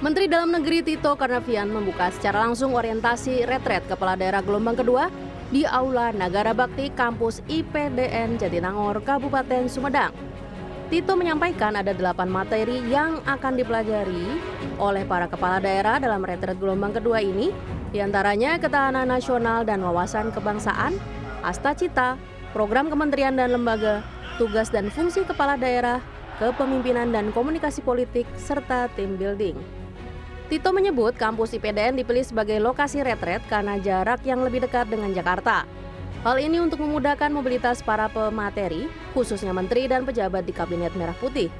Menteri Dalam Negeri Tito Karnavian membuka secara langsung orientasi retret kepala daerah gelombang kedua di Aula Nagara Bakti Kampus IPDN Jatinangor, Kabupaten Sumedang. Tito menyampaikan ada 8 materi yang akan dipelajari oleh para kepala daerah dalam retret gelombang kedua ini, diantaranya ketahanan nasional dan wawasan kebangsaan, Astacita, program kementerian dan lembaga, tugas dan fungsi kepala daerah, kepemimpinan dan komunikasi politik, serta team building. Tito menyebut kampus IPDN dipilih sebagai lokasi retret karena jarak yang lebih dekat dengan Jakarta. Hal ini untuk memudahkan mobilitas para pemateri, khususnya menteri dan pejabat di Kabinet Merah Putih.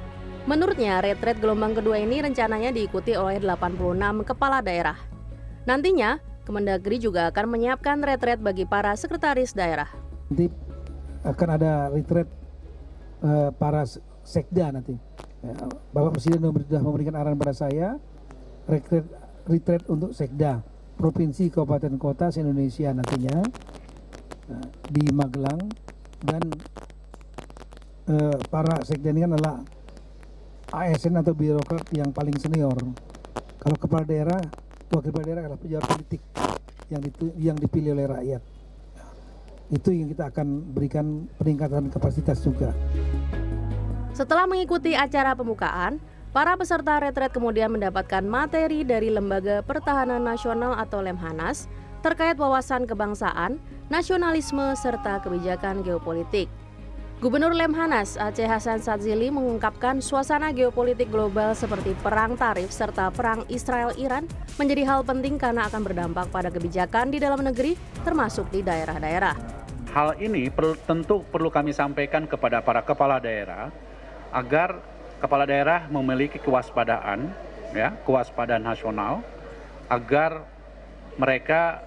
Menurutnya, retret gelombang kedua ini rencananya diikuti oleh 86 kepala daerah. Nantinya, Kemendagri juga akan menyiapkan retret bagi para sekretaris daerah. Nanti akan ada retret para sekda nanti. Bapak Presiden sudah memberikan arahan pada saya, retret untuk sekda, provinsi, kabupaten, kota se-Indonesia nantinya di Magelang, dan para sekda ini kan adalah ASN atau birokrat yang paling senior. Kalau kepala daerah, wakil kepala daerah adalah pejabat politik yang dipilih oleh rakyat. Itu yang kita akan berikan peningkatan kapasitas juga. Setelah mengikuti acara pembukaan, para peserta retret kemudian mendapatkan materi dari Lembaga Pertahanan Nasional atau Lemhanas terkait wawasan kebangsaan, nasionalisme, serta kebijakan geopolitik. Gubernur Lemhanas Aceh Hasan Sadzili mengungkapkan suasana geopolitik global seperti perang tarif serta perang Israel-Iran menjadi hal penting karena akan berdampak pada kebijakan di dalam negeri termasuk di daerah-daerah. Hal ini tentu perlu kami sampaikan kepada para kepala daerah agar kepala daerah memiliki kewaspadaan nasional agar mereka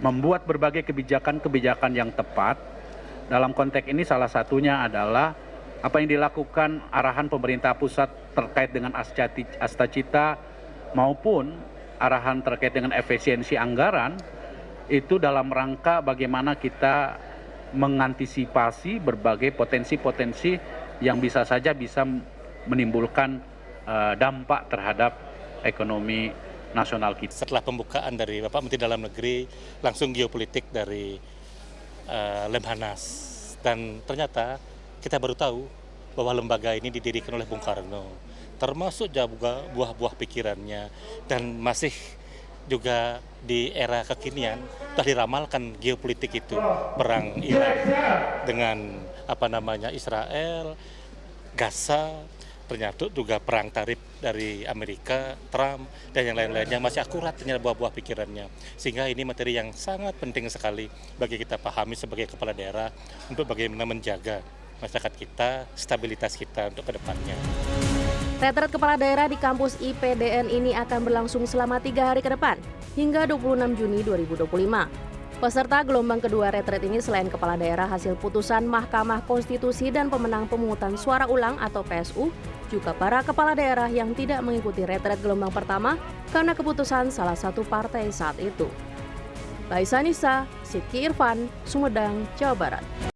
membuat berbagai kebijakan-kebijakan yang tepat. Dalam konteks ini salah satunya adalah apa yang dilakukan arahan pemerintah pusat terkait dengan Astacita maupun arahan terkait dengan efisiensi anggaran, itu dalam rangka bagaimana kita mengantisipasi berbagai potensi-potensi yang bisa saja bisa menimbulkan dampak terhadap ekonomi nasional kita. Setelah pembukaan dari Bapak Menteri Dalam Negeri, langsung geopolitik dari Lemhanas, dan ternyata kita baru tahu bahwa lembaga ini didirikan oleh Bung Karno, termasuk juga buah-buah pikirannya, dan masih juga di era kekinian telah diramalkan geopolitik itu, perang Iran dengan Israel, Gaza, ternyata juga perang tarif dari Amerika, Trump, dan yang lain-lainnya masih akurat ternyata buah-buah pikirannya. Sehingga ini materi yang sangat penting sekali bagi kita pahami sebagai kepala daerah untuk bagaimana menjaga masyarakat kita, stabilitas kita untuk ke depannya. Retret kepala daerah di kampus IPDN ini akan berlangsung selama 3 hari ke depan, hingga 26 Juni 2025. Peserta gelombang kedua retret ini selain kepala daerah hasil putusan Mahkamah Konstitusi dan pemenang pemungutan suara ulang atau PSU, juga para kepala daerah yang tidak mengikuti retret gelombang pertama karena keputusan salah satu partai saat itu. Laisa Nisa, Sidki Irfan, Sumedang, Jawa Barat.